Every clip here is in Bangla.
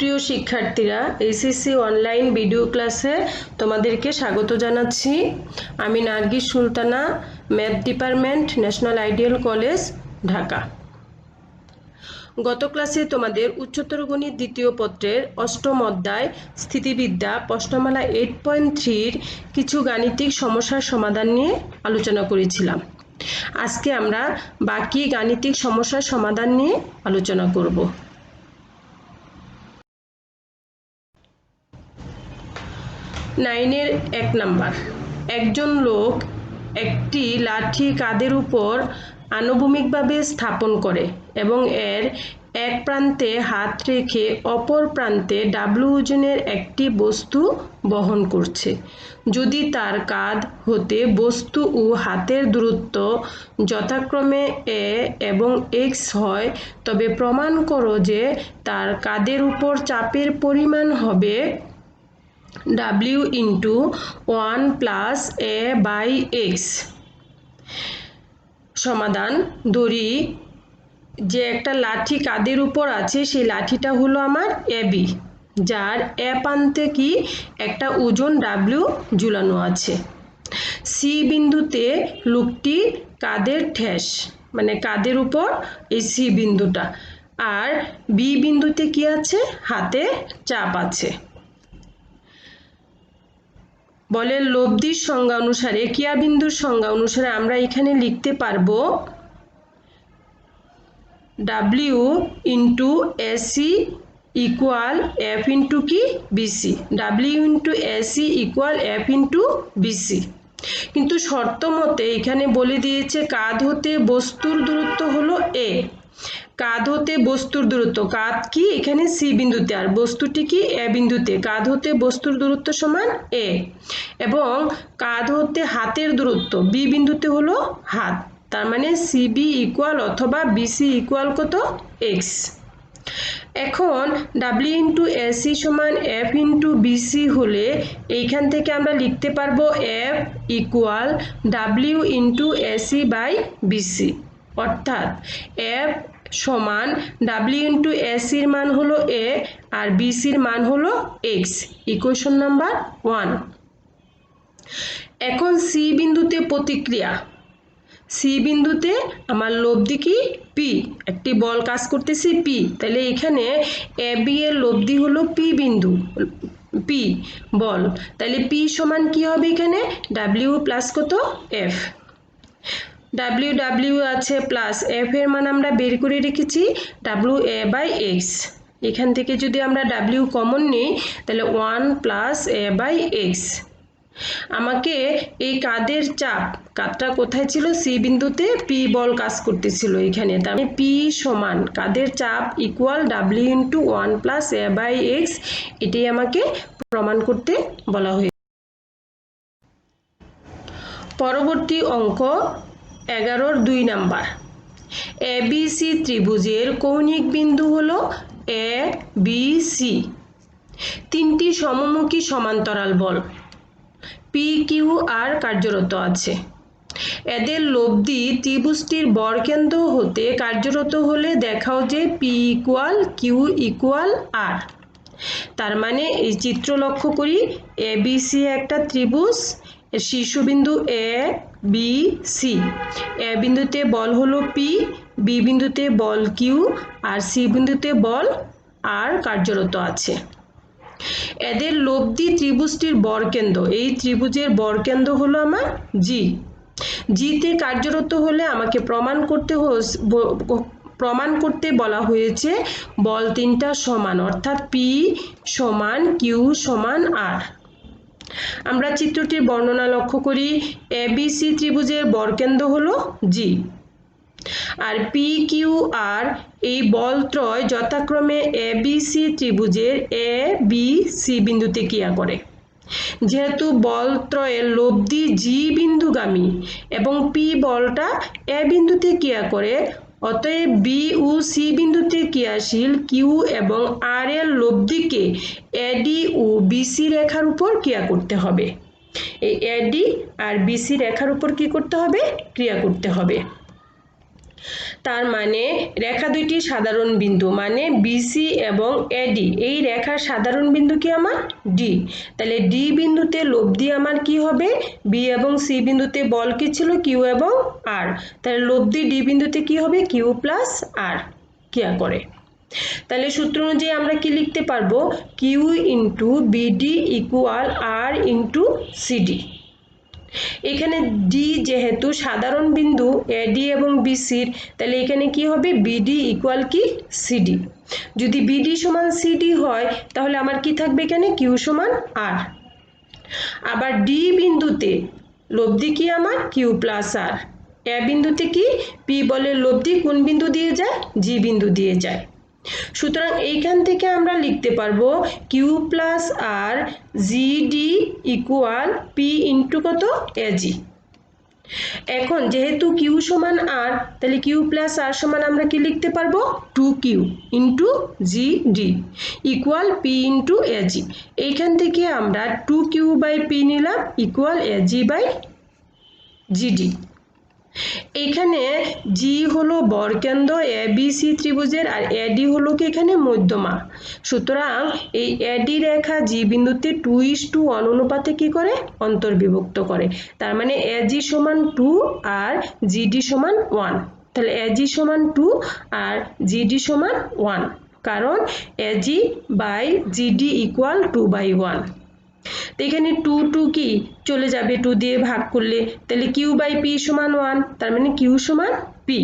সুপ্রিয় শিক্ষার্থীরা, এইচএসসি অনলাইন ভিডিও ক্লাসে তোমাদেরকে স্বাগত জানাচ্ছি। আমি Nargis Sultana, math department, national ideal college, Dhaka. গত ক্লাসে তোমাদের উচ্চতর গণিত দ্বিতীয় পত্রের অষ্টম অধ্যায় স্থিতিবিদ্যা প্রশ্নমালা 8.3-র কিছু গাণিতিক সমস্যার সমাধান নিয়ে আলোচনা করেছিলাম। আজকে আমরা বাকি গাণিতিক সমস্যার সমাধান নিয়ে আলোচনা করব। 9-এর 1 নাম্বার। একজন লোক একটি লাঠি কাঁধের উপর আনুভূমিকভাবে স্থাপন করে এবং এর এক প্রান্তে হাত রেখে অপর প্রান্তে ডাব্লু ওজনের একটি বস্তু বহন করছে। যদি তার কাঁধ হতে বস্তু ও হাতের দূরত্ব যথাক্রমে a এবং x হয়, তবে প্রমাণ করো যে তার কাঁধের উপর চাপের পরিমাণ হবে W into 1 plus a by x। সমাধান। ধরি যে একটা লাঠি কাঁধের উপর আছে, সেই লাঠিটা হলো আমার AB, যার এ প্রান্তে কি একটা ওজন W ঝুলানো আছে। সি বিন্দুতে লোকটি কাঁধের ঠেস, মানে কাঁধের উপর এই সি বিন্দুটা, আর বি বিন্দুতে কি আছে, হাতে চাপ আছে। বলে লব্ধির সংজ্ঞা অনুসারে, ক্রিয়া বিন্দুর সংজ্ঞা অনুসারে আমরা এখানে লিখতে পারবো W into AC equal F into কি BC, W into AC equal F into BC। কিন্তু শর্ত মতে এখানে বলে দিয়েছে কাঁধ হতে বস্তুর দূরত্ব হলো A। কাঁধ হতে বস্তুর দূরত্ব, কাঁধ কি এখানে সি বিন্দুতে আর বস্তুটি কি এ বিন্দুতে, কাঁধ হতে বস্তুর দূরত্ব সমান A, এবং কাঁধ হতে হাতের দূরত্ব বি বিন্দুতে হলো হাত, তার মানে সিবি ইকুয়াল অথবা বিসি ইকুয়াল কত, এক্স। এখন ডাব্লিউ ইন্টু এসি সমান এফ ইন্টু বিসি হলে এইখান থেকে আমরা লিখতে পারবো F equal W into AC by BC, অর্থাৎ এফ সমান ডাব্লিউ ইন্টু এসির মান হলো এ আর বিসির মান হলো এক্স। Equation number 1। এখন সি বিন্দুতে প্রতিক্রিয়া। সি বিন্দুতে আমার লব্ধি কি পি, একটি বল কাজ করতেছি পি, তাহলে এখানে এ বি এর লব্ধি হলো পি বিন্দু, পি বল, তাহলে পি সমান কি হবে, এখানে ডাব্লিউ প্লাস কত এফ। ডাব্লিউ ডাব্লিউ আছে প্লাস এফ এর মান আমরা বের করে রেখেছি ডাব্লিউ এ বাই এক্স। এখান থেকে যদি আমরা ডাব্লিউ কমন নিই তাহলে 1 প্লাস এ বাই এক্স। আমাকে এই কাঁধের চাপ, কাঁধটা কোথায় ছিল, সি বিন্দুতে পি বল কাজ করতেছিল এখানে, তার মানে পি সমান কাঁধের চাপ equal W into 1 plus a by x, এটাই আমাকে প্রমাণ করতে বলা হয়েছে। পরবর্তী অঙ্ক 11-র 2 নাম্বার। এ বি সি ত্রিভুজের কৌণিক বিন্দু হলো এ বি সি। তিনটি সমমুখী সমান্তরাল বল পি কিউ আর কার্যরত আছে। এদের লব্ধি ত্রিভুজটির বরকেন্দ্র হতে কার্যরত হলে দেখাও যে পি ইকুয়াল কিউ ইকুয়াল আর। তার মানে এই চিত্র লক্ষ্য করি, এ বি সি একটা ত্রিভুজ, শীর্ষবিন্দু এ বি সি, এ বিন্দুতে বল হলো পি, বি বিন্দুতে বল কিউ আর সি বিন্দুতে বল আর কার্যরত আছে। এদের লব্ধি ত্রিভুজটির বরকেন্দ্র, এই ত্রিভুজের বরকেন্দ্র হলো আমার জি। জিতে কার্যরত হলে আমাকে প্রমাণ করতে বলা হয়েছে বল তিনটা সমান, অর্থাৎ পি সমান কিউ সমান আর। আমরা চিত্রটির বর্ণনা লক্ষ্য করি, এ বি সি ত্রিভুজের বরকেন্দ্র হলো জি, আর পি কিউ আর এই বলত্রয় যথাক্রমে এ বি সি ত্রিভুজের এ বি সি বিন্দুতে ক্রিয়া করে। যেহেতু বলত্রয়ের লব্ধি জি বিন্দুগামী এবং পি বলটা এ বিন্দুতে ক্রিয়া করে, অতএব বি ও সি বিন্দুতে ক্রিয়াশীল কিউ এবং আর এর লব্ধিকে এডি ও বিসি রেখার উপর ক্রিয়া করতে হবে। এই এডি আর বিসি রেখার উপর কি করতে হবে, ক্রিয়া করতে হবে। তার মানে রেখা দুইটি সাধারণ বিন্দু, মানে বিসি এবং এডি, এই রেখার সাধারণ বিন্দু কি আমার ডি। তাহলে ডি বিন্দুতে লব্ধি আমার কি হবে, বি এবং সি বিন্দুতে বল কি ছিল, কিউ এবং আর, তাহলে লব্ধি ডি বিন্দুতে কি হবে, কিউ প্লাস আর ক্রিয়া করে। তাহলে সূত্র অনুযায়ী আমরা কি লিখতে পারবো, কিউ ইন্টু বিডি ইকুয়াল আর ইন্টু সিডি। এখানে ডি যেহেতু সাধারণ বিন্দু এডি এবং বিসির, তাহলে এখানে কি হবে, বিডি ইকুয়াল কি সিডি। যদি বিডি সমান সিডি হয় তাহলে আমার কি থাকবে, এখানে কিউ সমান আর। আবার ডি বিন্দুতে লব্ধি কি আমার কিউ প্লাস আর। এ বিন্দুতে কি পি বলের লব্ধি কোন বিন্দু দিয়ে যায়, জি বিন্দু দিয়ে যায়। সুতরাং এইখান থেকে আমরা লিখতে পারবো কিউ প্লাস আর জিডি ইকুয়াল পি ইন্টু কত, এজি। এখন যেহেতু কিউ সমান আর, তাহলে কিউ প্লাস আর সমান আমরা কি লিখতে পারবো, 2q into GD equal P into AG. এইখান থেকে আমরা 2q বাই পি নিলাম ইকুয়াল এজি বাই জিডি। এখানে জি হলো বরকেন্দ্র এ বি সি ত্রিভুজের, আর এডি হলো কি এখানে মধ্যমা। সুতরাং এই এডি রেখা জি বিন্দুতে 2:1 অনুপাতে কি করে, অন্তর্বিভক্ত করে। তার মানে এজি সমান 2 আর জিডি সমান 1। তাহলে এজি সমান 2 আর জিডি সমান 1, কারণ এজি বাই জিডি ইকুয়াল 2/1। তো এখানে 2 কি চলে যাবে, 2 দিয়ে ভাগ করলে, তাহলে কিউ বাই পি সমান 1, তার মানে কিউ সমান পি।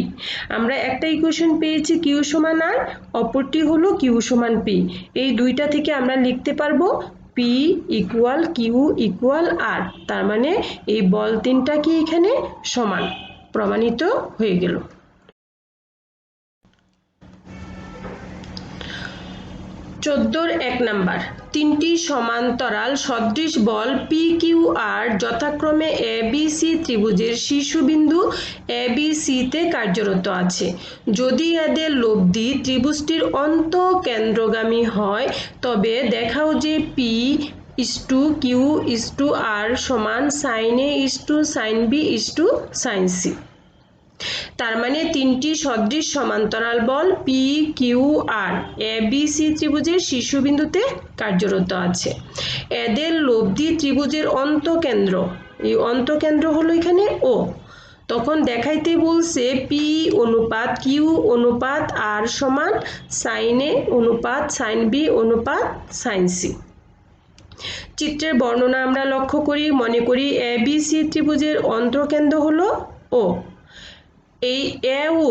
আমরা একটা ইকুয়েশন পেয়েছি কিউ সমান আর, অপরটি হলো কিউ সমান পি। এই দুইটা থেকে আমরা লিখতে পারবো পি ইকুয়াল কিউ ইকুয়াল আর, তার মানে এই বল তিনটা কি এখানে সমান, প্রমাণিত হয়ে গেল। 14 নাম্বার, তিনটি সমান্তরাল সদৃশ বল পি কিউ আর যথাক্রমে এ বি সি ত্রিভুজের শীর্ষবিন্দু এ বি সিতে কার্যরত আছে। যদি এদের লব্ধি ত্রিভুজটির অন্তঃকেন্দ্রগামী হয় তবে দেখাও যে P is to Q is to R সমান sine A is to sine B is to sine C. তার মানে তিনটি সদৃশ সমান্তরাল বল P Q R A B C ত্রিভুজের শীর্ষবিন্দুতে কার্যরত আছে। এদের লব্ধি ত্রিভুজের অন্তঃকেন্দ্র, এই অন্তঃকেন্দ্র হলো এখানে ও। তখন দেখাইতে বলছে পি অনুপাত কিউ অনুপাত আর সমান সাইন এ অনুপাত সাইন বি অনুপাত সাইন সি। চিত্রের বর্ণনা আমরা লক্ষ্য করি, মনে করি এ বি সি ত্রিভুজের অন্তঃকেন্দ্র হলো ও। এই এ ও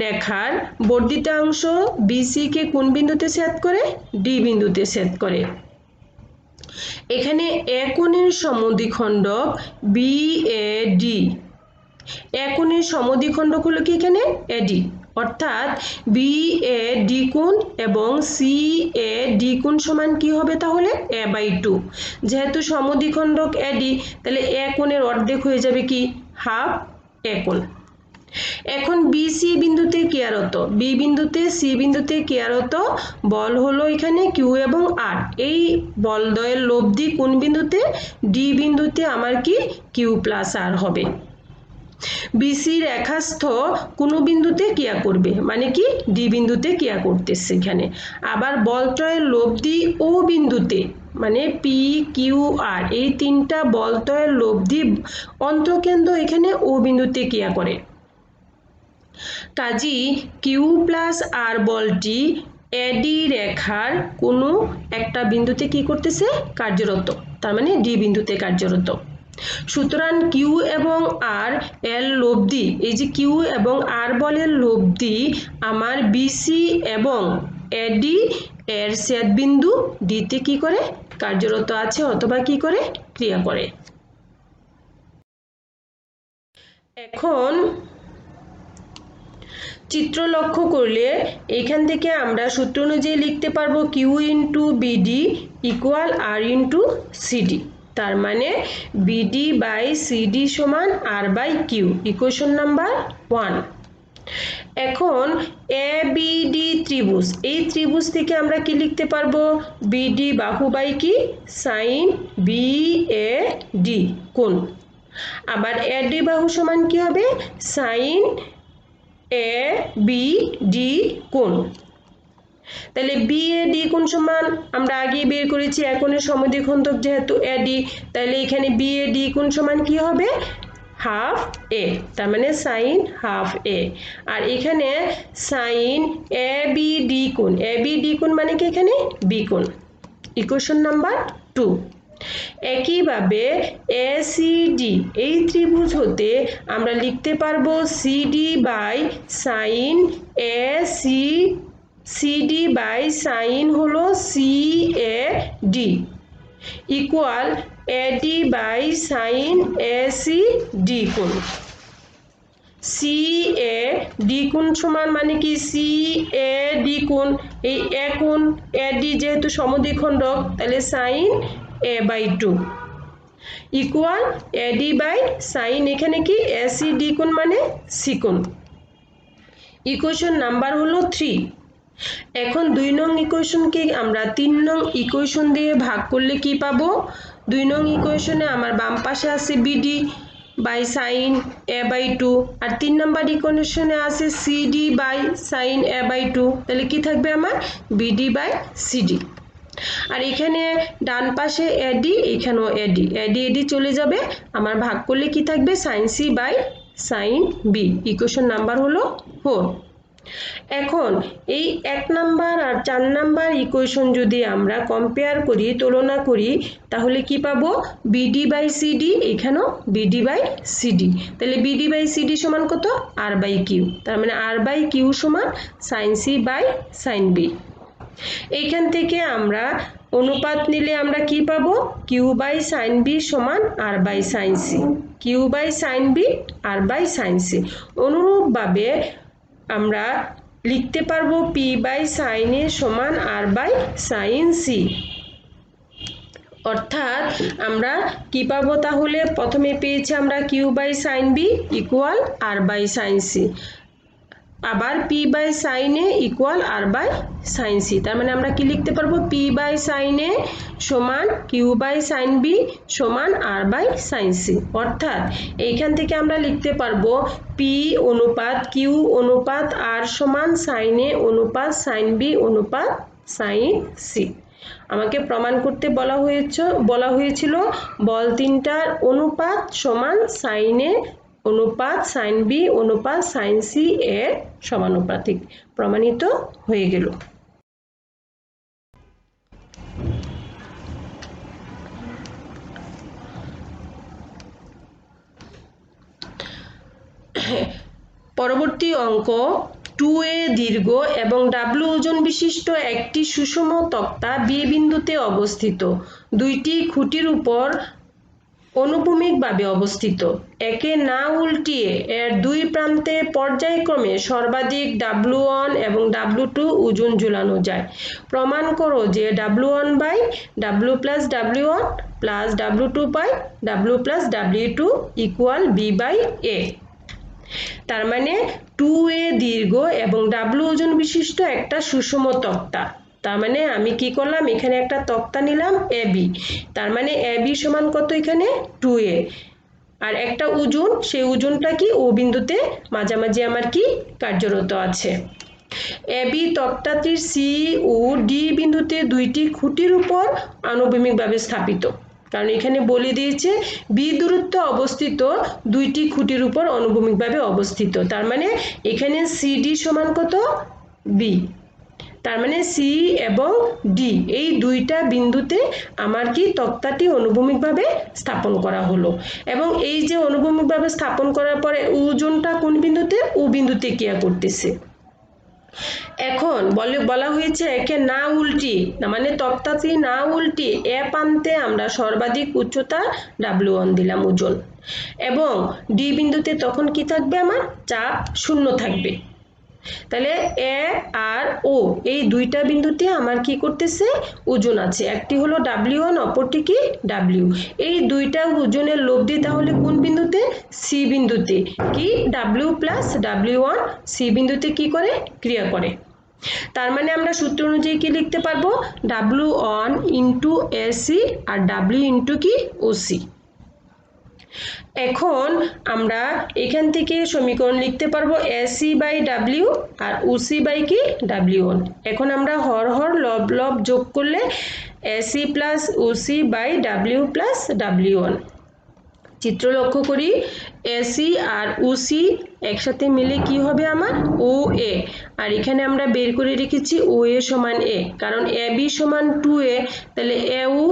রেখার বর্ধিতাংশ বিসি কে কোন বিন্দুতে ছেদ করে, ডি বিন্দুতে ছেদ করে। এখানে এ কোণের সমদ্বিখণ্ডক বি এ ডি, এ কোণের সমদ্বিখণ্ডক হলো কি এখানে এডি, অর্থাৎ বি এ ডি কোণ এবং সি এ ডি কোণ সমান কি হবে তাহলে a/2। যেহেতু সমদ্বিখণ্ডক এডি, তাহলে এ কোণের অর্ধেক হয়ে যাবে কি হাফ এ কোণ। এখন বি সি বিন্দুতে ক্রিয়ারত, বি বিন্দুতে সি বিন্দুতে ক্রিয়ারত বল হলো এখানে কিউ এবং আর। এই বলদ্বয়ের লব্ধি কোন বিন্দুতে, ডি বিন্দুতে আমার কি কিউ প্লাস আর হবে। বিসি রেখাস্থ কোন বিন্দুতে ক্রিয়া করবে, মানে কি ডি বিন্দুতে ক্রিয়া করতেছে এখানে। আবার বলত্রয়ের লব্ধি ও বিন্দুতে, মানে পি কিউ আর, এই তিনটা বলত্রয়ের লব্ধি অন্তঃকেন্দ্র এখানে ও বিন্দুতে ক্রিয়া করে। কাজী কিউ প্লাস আর বলটি এডি রেখার কোনো একটা বিন্দুতে কি করতেছে, কার্যরত, তার মানে ডি বিন্দুতে কার্যরত। সুতরাং কিউ এবং আর এর লব্ধি, এই যে কিউ এবং আর বলের লব্ধি আমার বিসি এবং এডি এর ছেদ বিন্দু ডিতে কি করে, কার্যরত আছে অথবা কি করে, ক্রিয়া করে। এখন চিত্র লক্ষ্য করলে এখান থেকে আমরা সূত্র অনুযায়ী লিখতে পারবো কিউ ইন্টু বিডি ইকুয়াল আর ইন্টু সিডি। তার মানে বিডি বাই সিডি সমান R by Q, equation number 1। এখন এ বিডি ত্রিভুজ, এই ত্রিভুজ থেকে আমরা কি লিখতে পারবো, বিডি বাহু বাই কি সাইন বি এ ডি কোণ। আবার এডি বাহু সমান কি হবে, সাইন এ বি ডি কোণ। তাহলে বি এ ডি কোণ সমান আমরা আগে বের করেছি এ কোণের সমদ্বিখণ্ডক যেহেতু এ ডি, তাহলে এখানে বি এ ডি কোণ সমান কি হবে হাফ এ, তার মানে সাইন হাফ এ। আর এখানে সাইন এ বি ডি কোণ, এ বি ডি কোণ মানে কি এখানে বি কোণ। Equation number 2। একইভাবে এ সি ডি এই ত্রিভুজ হতে আমরা লিখতে পারবো CD by sine A C, CD by sine হলো C A D equal AD by sine A C D কোণ। সি এ ডি কোণ সমান মানে কি সি এ ডি কোণ, এই এ কোণ এ ডি যেহেতু সমদ্বিখণ্ডক তাহলে sine A by 2 equal AD by sine এখানে কি এ সি ডি কোণ মানে সি কোণ। ইকুয়েশন নাম্বার হলো 3। এখন 2 নং ইকুয়েশনকে আমরা 3 নং ইকুয়েশন দিয়ে ভাগ করলে কি পাবো? 2 নং ইকুয়েশনে আমার বাম পাশে আছে BD by sine A by 2 আর 3 নাম্বার ইকুয়েশনে আছে CD by sine A by 2, তাহলে কি থাকবে আমার বিডি বাই সিডি। আর এখানে ডান পাশে এডি, এখানেও এডি, এডি এডি চলে যাবে, আমার ভাগ করলে কি থাকবে sine C by sine B. Equation number হলো 4। এখন এই 1 নাম্বার আর 4 নাম্বার ইকুয়েশন যদি আমরা কম্পেয়ার করি, তুলনা করি, তাহলে কি পাবো বিডি বাই সিডি, এখানেও বিডি বাই সিডি। তাহলে বিডি বাই সিডি সমান কত আর বাই কিউ, তার মানে আর বাই কিউ সমান sine C by sine B. এইখান থেকে আমরা অনুপাত নিলে আমরা কি পাবো কিউ বাই সাইন বি সমান R by sine C, Q by sine B R by sine C. অনুরূপভাবে আমরা লিখতে পারবো পি বাই সাইন এ সমান আর বাই সাইন সি। অর্থাৎ আমরা কি পাবো তাহলে প্রথমে পেয়েছি আমরা Q by sine B equal R by sine C, আবার P by sine A equal R by sine C. তার মানে আমরা কি লিখতে পারবো পি বাই সাইন এ সমান কিউ বাই সাইন বি সমান আর বাই সাইন সি। অর্থাৎ এইখান থেকে আমরা লিখতে পারবো পি অনুপাত কিউ অনুপাত আর সমান সাইন এ অনুপাত সাইন বি অনুপাত সাইন সি। আমাকে প্রমাণ করতে বলা হয়েছিল বল তিনটার অনুপাত সমান সাইন এ অনুপাত সাইন বি অনুপাত সাইন সি এর সমানুপাতিক। প্রমাণিত হয়ে গেল। পরবর্তী অঙ্ক 2a দীর্ঘ এবং ডাব্লিউ ওজন বিশিষ্ট একটি সুষম তক্তা বি বিন্দুতে অবস্থিত, দুইটি খুঁটির উপর অনুভূমিকভাবে অবস্থিত, একে না উল্টিয়ে এর দুই প্রান্তে পর্যায়ক্রমে সর্বাধিক W1 এবং W2 ওজন ঝুলানো যায়। প্রমাণ করো যে W1 by W plus W1 plus W2 by W plus W2 equal B by A। তার মানে 2a দীর্ঘ এবং W ওজন বিশিষ্ট একটা সুষম তক্তা। তার মানে আমি কি করলাম এখানে একটা তক্তা নিলাম AB, তার মানে AB সমান কত এখানে 2a আর একটা ওজন, সেই ওজনটা কি ও বিন্দুতে মাঝামাঝি আমার কি কার্যরত আছে। AB তক্তাটির সি ও ডি বিন্দুতে দুইটি খুঁটির উপর আনুভূমিকভাবে স্থাপিত, কারণ এখানে বলে দিয়েছে বি দূরত্বে অবস্থিত দুইটি খুঁটির উপর অনুভূমিকভাবে অবস্থিত। তার মানে এখানে সিডি সমান কত বি, তার মানে সি এবং ডি এই দুইটা বিন্দুতে আমার কি তক্তাটি অনুভূমিকভাবে স্থাপন করা হলো, এবং এই যে অনুভূমিকভাবে স্থাপন করার পরে ওজনটা কোন বিন্দুতে ও বিন্দুতে ক্রিয়া করতেছে। এখন বলা হয়েছে একে না উল্টি, মানে তক্তাটি না উল্টি এ প্রান্তে আমরা সর্বাধিক উচ্চতা W1 দিলাম ওজন, এবং ডি বিন্দুতে তখন কি থাকবে আমার চাপ শূন্য থাকবে। তাহলে এ আর ও এই দুইটা বিন্দুতে আমার কি করতেছে ওজন আছে, একটি হলো W1 অপরটি কি W। এই দুইটা ওজনের লব্ধি তাহলে কোন বিন্দুতে সি বিন্দুতে কি W প্লাস W1 সি বিন্দুতে কি করে ক্রিয়া করে। তার মানে আমরা সূত্র অনুযায়ী কি লিখতে পারবো W1 ইন্টু AC আর W ইন্টু কি OC। এখন আমরা এখান থেকে সমীকরণ লিখতে পারবো এসি বাই ডাব্লিউ আর ওসি বাই কি ডাব্লিউ1। এখন আমরা হর হর লব লব যোগ করলে AC plus OC by W plus W one. চিত্র লক্ষ্য করি, এসি আর ওসি একসাথে মিলে কি হবে আমার ও এ, আর এখানে আমরা বের করে রেখেছি ও এ সমান এ, কারণ এ বি সমান 2a, তাহলে এ ও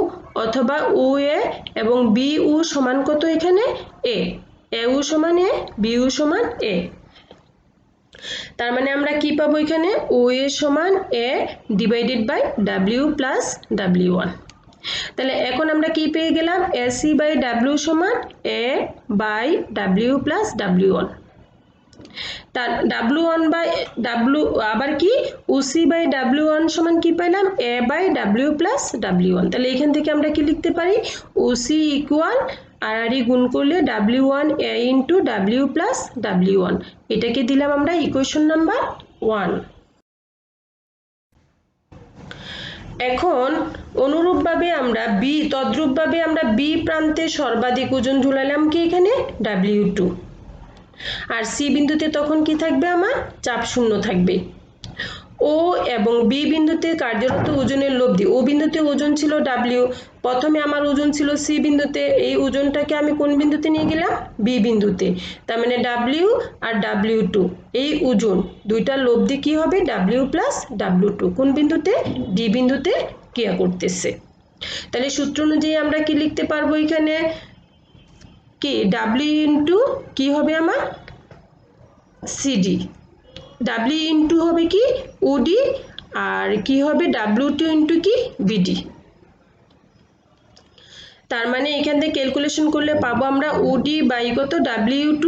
অথবা ও এ এবং বি ও সমান কত এখানে এ ও সমান এ, বি ও সমান এ। তার মানে আমরা কি পাবো এখানে ও এ সমান এ divided by W plus W one. তাহলে এখন আমরা কি পেয়ে গেলাম এসি বাই ডাব্লিউ সমান এ বাই ডাব্লিউ প্লাস ডাব্লিউ1। তার ডাব্লিউ1 বাই ডাব্লিউ আবার কি ওসি বাই ডাব্লিউ1 সমান কি পেলাম এ বাই ডাব্লিউ প্লাস ডাব্লিউ1। তাহলে এখান থেকে আমরা কি লিখতে পারি ওসি ইকুয়াল আর গুণ করলে ডাব্লিউ1 এ ইন্টু ডাব্লিউ প্লাস ডাব্লিউ1। এটাকে দিলাম আমরা ইকুয়েশন নাম্বার 1। এখন অনুরূপভাবে আমরা তদ্রূপভাবে আমরা বি প্রান্তে সর্বাধিক ওজন ঝুলালাম কি এখানে ডাব্লিউ2, আর সি বিন্দুতে তখন কি থাকবে আমার চাপ শূন্য থাকবে। ও এবং বি বিন্দুতে কার্যরত ওজনের লব্ধি, ও বিন্দুতে ওজন ছিল ডাব্লিউ, প্রথমে আমার ওজন ছিল সি বিন্দুতে, এই ওজনটাকে আমি কোন বিন্দুতে নিয়ে গেলাম বি বিন্দুতে, তার মানে ডাব্লিউ আর ডাব্লিউ2 এই ওজন দুইটার লব্ধি কি হবে ডাব্লিউ প্লাস ডাব্লিউ2 কোন বিন্দুতে ডি বিন্দুতে ক্রিয়া করতেছে। তাহলে সূত্র অনুযায়ী আমরা কি লিখতে পারবো এখানে কি ডাব্লিউ ইন্টু কি হবে আমার সিডি, ডাব্লিউ ইন্টু হবে কি ওডি, আর কি হবে ডাব্লিউ2 ইন্টু কি বিডি। তার মানে এখান থেকে ক্যালকুলেশন করলে পাবো আমরা ওডি বাই কত ডাব্লিউ2,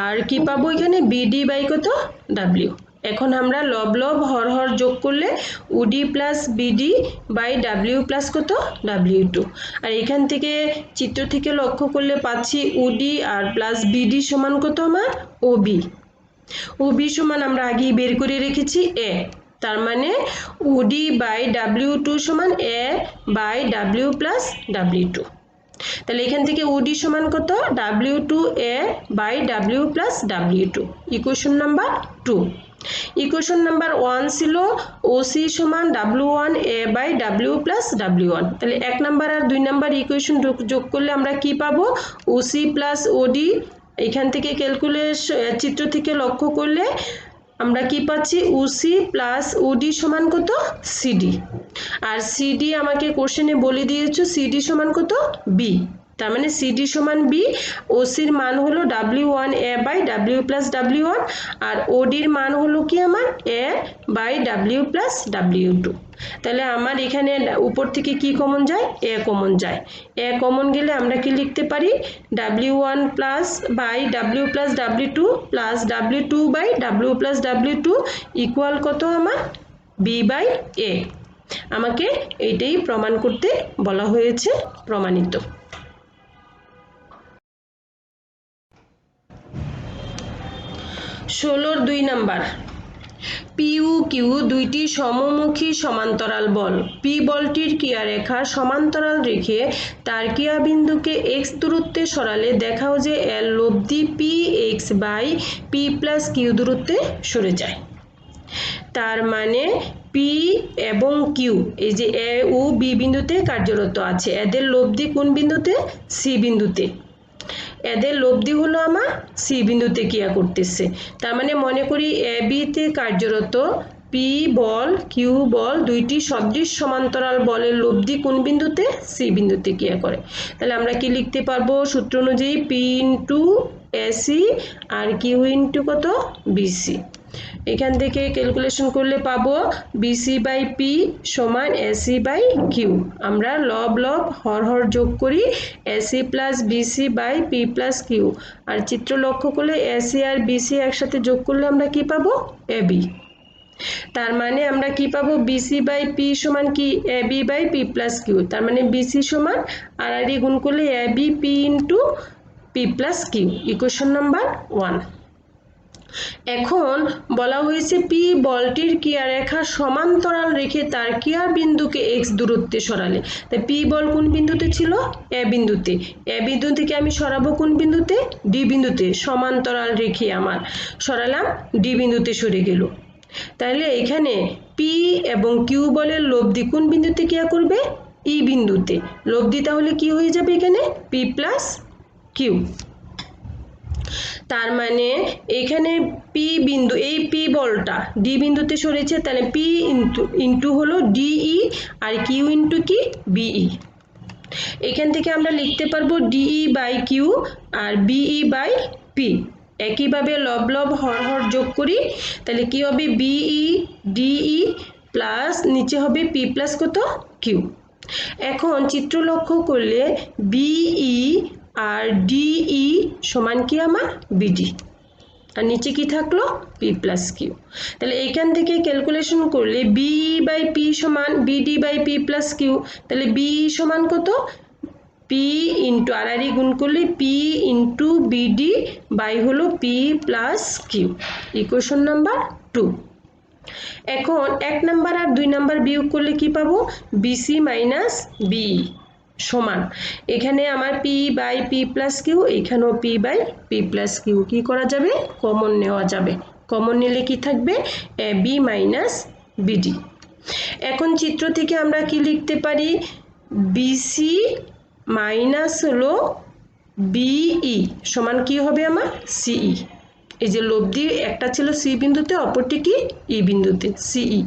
আর কি পাবো এখানে বিডি বাই কত ডাব্লিউ। এখন আমরা লব লব হর হর যোগ করলে OD plus BD by W plus কত ডাব্লিউ2। আর এখান থেকে চিত্র থেকে লক্ষ্য করলে পাচ্ছি ওডি আর প্লাস বিডি সমান কত আমার ওবি, ওবি সমান আমরা আগেই বের করে রেখেছি এ, তার মানে ওডি বাই ডাব্লিউ2 সমান A by W plus W two. তাহলে এখান থেকে ওডি সমান কত W two A by W plus W two, equation number 2। Equation number 1 ছিল ওসি সমান W one A by W plus W one. তাহলে 1 নাম্বার আর 2 নাম্বার ইকুয়েশন যোগ করলে আমরা কি পাবো ওসি প্লাস ওডি। এখান থেকে ক্যালকুলেশন চিত্র থেকে লক্ষ্য করলে আমরা কি পাচ্ছি ওসি প্লাস ওডি সমান কত সিডি, আর সিডি আমাকে কোশ্চেনে বলে দিয়েছো সিডি সমান কত বি, তার মানে সিডি সমান বি। ওসির মান হলো ডাব্লিউ1 এ বাই ডাব্লিউ প্লাস ডাব্লিউ1, আর ওডির মান হলো কি আমার এ বাই ডাব্লিউ প্লাস ডাব্লিউ2। তাহলে আমার এখানে উপর থেকে কি কমন যায় এ কমন যায়, এ কমন গেলে আমরা কি লিখতে পারি W one plus by W plus W two plus W two by W plus W two equal কত আমার বি বাই এ। আমাকে এইটাই প্রমাণ করতে বলা হয়েছে, প্রমাণিত। 16 2 নাম্বার পি ও কিউ দুইটি সমমুখী সমান্তরাল বল, পি বলটির ক্রিয়ারেখা সমান্তরাল রেখে তার ক্রিয়াবিন্দুকে এক্স দূরত্বে সরালে দেখাও যে এর লব্ধি P x by P plus Q দূরত্বে সরে যায়। তার মানে পি এবং কিউ এই যে এ ও বি বিন্দুতে কার্যরত আছে, এদের লব্ধি কোন বিন্দুতে সি বিন্দুতে, এদের লব্ধি হলো আমার সি বিন্দুতে ক্রিয়া করতেছে। তার মানে মনে করি এ বিতে কার্যরত পি বল কিউ বল দুইটি সদৃশ সমান্তরাল বলের লব্ধি কোন বিন্দুতে সি বিন্দুতে ক্রিয়া করে। তাহলে আমরা কি লিখতে পারবো সূত্র অনুযায়ী পি ইন্টু এসি আর কিউ ইন্টু কত বিসি। এখান থেকে ক্যালকুলেশন করলে পাবো বিসি বাই পি সমান এসি বাই কিউ। আমরা লব লব হর হর যোগ করি AC plus BC by P plus Q, আর চিত্র লক্ষ্য করলে এসি আর বিসি একসাথে যোগ করলে আমরা কি পাবো এবি। তার মানে আমরা কি পাবো বিসি বাই পি সমান কি AB by P plus Q, তার মানে বিসি সমান আর গুণ করলে AB P into P plus Q, equation number 1। এখন বলা হয়েছে পি বলটির ক্রিয়ারেখা সমান্তরাল রেখে তার ক্রিয়া বিন্দুকে x দূরত্বে সরালে। তাই পি বল কোন বিন্দুতে ছিল? এ বিন্দুতে। এ বিন্দু থেকে আমি সরাবো কোন বিন্দুতে? ডি বিন্দুতে। সমান্তরাল রেখে আমার সরালাম, ডি বিন্দুতে সরে গেল। তাহলে এখানে পি এবং কিউ বলের লব্ধি কোন বিন্দুতে ক্রিয়া করবে? ই বিন্দুতে। লব্ধি তাহলে কি হয়ে যাবে এখানে? P plus Q. তার মানে এখানে পি বিন্দু, এই পি বলটা ডি বিন্দুতে সরেছে, তাহলে পি ইন্টু হলো ডিই আর কিউ ইন্টু কি? বিই। এখান থেকে আমরা লিখতে পারবো ডিই বাই কিউ আর বিই বাই পি। একইভাবে লব লব হর হর যোগ করি, তাহলে কি হবে? বিই ডিই প্লাস নিচে হবে পি প্লাস কত? কিউ। এখন চিত্র লক্ষ্য করলে বিই আর ডিই সমান কি আমার? বিডি। আর নিচে কি থাকলো? P plus Q. তাহলে এখান থেকে ক্যালকুলেশন করলে বিই বাই পি সমান BD by P plus Q. তাহলে বিই সমান কত? পি ইন্টু আর গুণ করলে পি ইন্টু বিডি বাই হলো P plus Q. Equation number 2। এখন 1 নাম্বার আর 2 নাম্বার বিয়োগ করলে কি পাবো? বিসি মাইনাস বিই সমান, এখানে আমার P by P plus Q, এখানেও P by P plus Q কি করা যাবে? কমন নেওয়া যাবে। কমন নিলে কি থাকবে? A B minus BD. এখন চিত্র থেকে আমরা কি লিখতে পারি? বিসি মাইনাস হলো বিই সমান কি হবে আমার? সিই। এই যে লব্ধি একটা ছিল সি বিন্দুতে, অপরটি কি? ই বিন্দুতে। সিই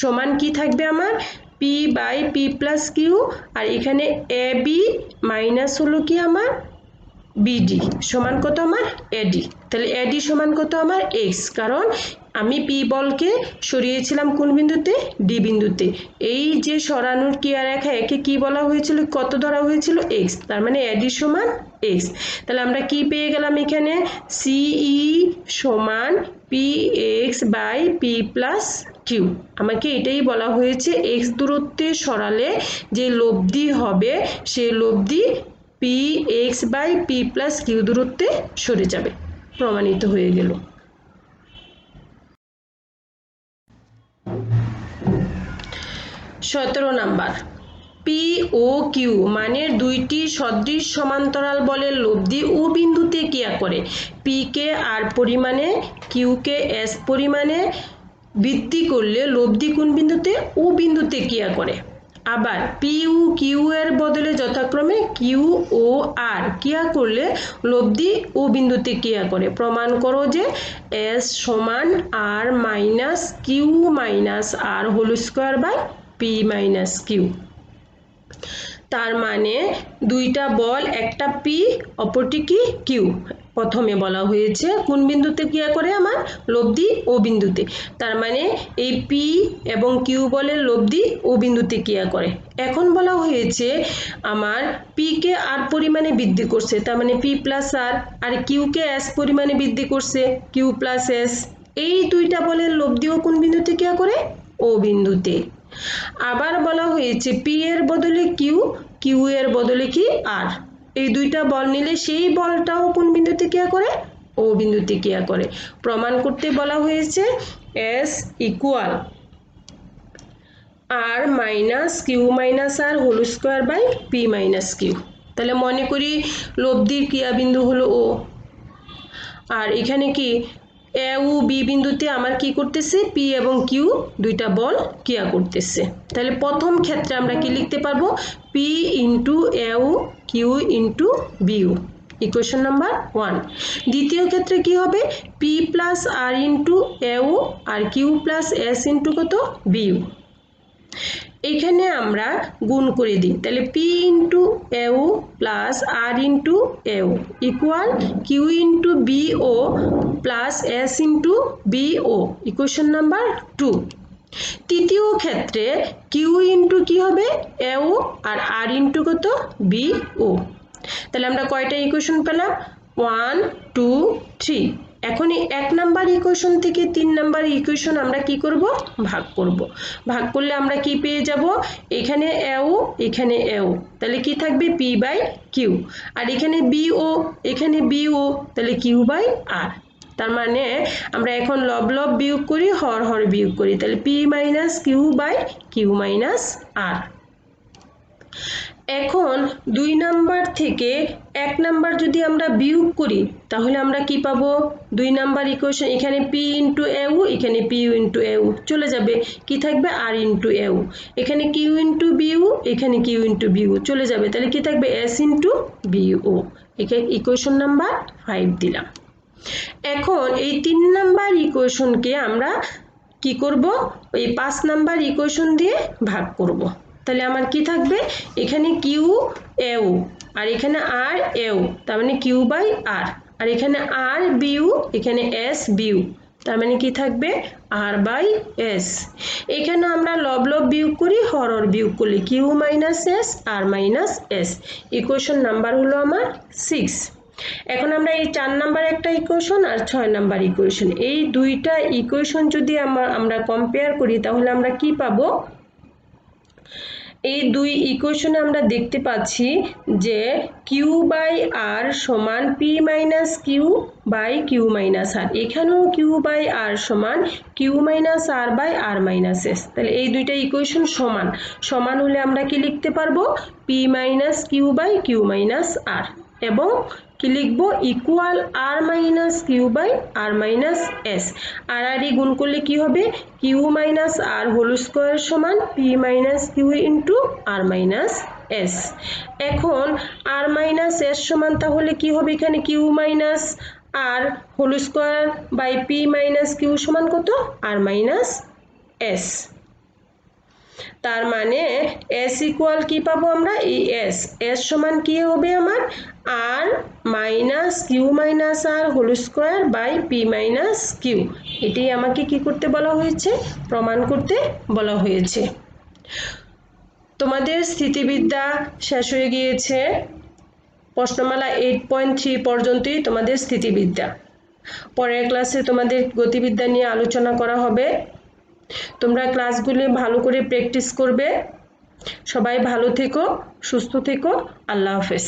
সমান কি থাকবে আমার? P by P plus Q, আর এখানে এ বি মাইনাস হলো কি আমার? বিডি সমান কত আমার? এডি। তাহলে এডি সমান কত আমার? এক্স, কারণ আমি পি বলকে সরিয়েছিলাম কোন বিন্দুতে? ডি বিন্দুতে। এই যে সরানোর ক্রিয়ারেখা একে কি বলা হয়েছিল? কত ধরা হয়েছিল? এক্স। তার মানে এডি সমান এক্স। তাহলে আমরা কি পেয়ে গেলাম এখানে? সিই সমান P x by P plus Q. আমাকে এটাই বলা হয়েছে, এক্স দূরত্বে সরালে যে লব্ধি হবে সেই লব্ধি P x by P plus Q দূরত্বে সরে যাবে। প্রমাণিত হয়ে গেল। 17 নাম্বার, পি ও কিউ মানের দুইটি সদৃশ সমান্তরাল বলের লব্ধি ও বিন্দুতে ক্রিয়া করে। পি কে আর পরিমাণে, কিউ কে এস পরিমাণে বৃদ্ধি করলে লব্ধি কোন বিন্দুতে? ও বিন্দুতে ক্রিয়া করে। আবার পি ও কিউ এর বদলে যথাক্রমে কিউ ও আর ক্রিয়া করলে লব্ধি ও বিন্দুতে ক্রিয়া করে। প্রমাণ করো যে এস সমান R minus Q minus R whole square by P minus Q. তার মানে দুইটা বল, একটা পি অপরটি কি? কিউ। প্রথমে বলা হয়েছে কোন বিন্দুতে ক্রিয়া করে আমার? লব্ধি ও বিন্দুতে। তার মানে এই পি এবং কিউ বলের লব্ধি ও বিন্দুতে ক্রিয়া করে। এখন বলা হয়েছে আমার পি কে আর পরিমাণে বৃদ্ধি করছে, তার মানে পি প্লাস আর কিউ কে এস পরিমাণে বৃদ্ধি করছে, কিউ প্লাস এস। এই দুইটা বলের লব্ধিও কোন বিন্দুতে ক্রিয়া করে? ও বিন্দুতে। আবার বলা হয়েছে পি এর বদলে কিউ, কিউ এর বদলে কি? আর। এই দুইটা বল নিলে সেই বলটাও কোন বিন্দুতে ক্রিয়া করে? ও বিন্দুতে ক্রিয়া করে। প্রমাণ করতে বলা হয়েছে S equal R minus Q minus R whole square by P minus Q. তাহলে মনে করি লব্ধির ক্রিয়াবিন্দু হলো ও, আর এখানে কি এ ও বি বিন্দুতে আমার কি করতেছে? পি এবং কিউ দুইটা বল ক্রিয়া করতেছে। তাহলে প্রথম ক্ষেত্রে আমরা কি লিখতে পারবো? P into A O Q into BO, equation number 1। দ্বিতীয় ক্ষেত্রে কি হবে? P plus R into A O আর কিউ প্লাস এস ইন্টু কত? বিউ। এখানে আমরা গুণ করে দিই, তাহলে P into AO plus R into AO equal Q into BO plus S into BO, equation number 2। তৃতীয় ক্ষেত্রে কিউ ইন্টু কি হবে? এও আর ইন্টু কত? বিও। তাহলে আমরা কয়টা ইকুয়েশন পেলাম? 1 2 3। এখন এই 1 নাম্বার ইকুয়েশন থেকে 3 নাম্বার ইকুয়েশন আমরা কি করব? ভাগ করব। ভাগ করলে আমরা কি পেয়ে যাব? এখানে এও এখানে এও, তাহলে কি থাকবে? P by Q. আর এখানে বিও এখানে বিও, তাহলে কিউ বাই আর। তার মানে আমরা এখন লব লব বিয়োগ করি, হর হর বিয়োগ করি, তাহলে p minus Q by Q minus R. এখন 2 নাম্বার থেকে 1 নাম্বার যদি আমরা বিয়োগ করি তাহলে আমরা কি পাবো? 2 নাম্বার ইকুয়েশন, এখানে p ইনটু এউ, এখানে p ইনটু এউ চলে যাবে, কি থাকবে? r ইনটু এউ, এখানে q ইনটু বিউ, এখানে q ইনটু বিউ চলে যাবে, তাহলে কি থাকবে? s ইনটু বিউ। এখানে ইকুয়েশন নাম্বার 5 দিলাম। এখন এই 3 নাম্বার ইকুয়েশনকে আমরা কি করব? এই 5 নাম্বার ইকুয়েশন দিয়ে ভাগ করব। তাহলে আমার কি থাকবে? এখানে কিউ এউ আর এখানে আর এউ, তার মানে কিউ বাই আর, আর এখানে আর বিউ, এখানে এস বিউ, তার মানে কি থাকবে? আর বাই এস। এখানে আমরা লব লব বিয়োগ করি, হর হর বিয়োগ করলে কিউ মাইনাস এস আর মাইনাস এস। ইকুয়েশন নাম্বার হলো আমার 6। এখন আমরা এই 4 নাম্বার একটা ইকুয়েশন আর 6 নাম্বার ইকুয়েশন, এই দুইটা ইকুয়েশন যদি আমরা কম্পেয়ার করি তাহলে আমরা কি পাবো? এই দুই ইকুয়েশনে আমরা দেখতে পাচ্ছি যে কিউ বাই আর সমান P minus Q by Q minus R, এখানেও কিউ বাই আর সমান Q minus R by R minus S. তাহলে এই দুইটা ইকুয়েশন সমান, সমান হলে আমরা কি লিখতে পারবো? P minus Q by Q minus R, এবং কি লিখবো? Equal R minus Q by R minus S. আর আর গুণ করলে কি হবে? Q minus R whole square সমান P minus Q into R minus S. এখন আর মাইনাস এস সমান তাহলে কি হবে? এখানে Q minus R whole square by P minus Q সমান কত? R minus S. তার মানে s ইকুয়াল কি পাবো আমরা? এই s সমান কি হবে আমার? R minus Q minus R whole square by P minus Q. এটাই আমাকে কি করতে বলা হয়েছে? প্রমাণ করতে বলা হয়েছে। তোমাদের স্থিতিবিদ্যা শেষ হয়ে গিয়েছে, প্রশ্নমালা 8.3 পর্যন্তই তোমাদের স্থিতিবিদ্যা। পরের ক্লাসে তোমাদের গতিবিদ্যা নিয়ে আলোচনা করা হবে। তোমরা ক্লাসগুলি ভালো করে প্র্যাকটিস করবে। সবাই ভালো থেকো, সুস্থ থেকো। আল্লাহ হাফেজ।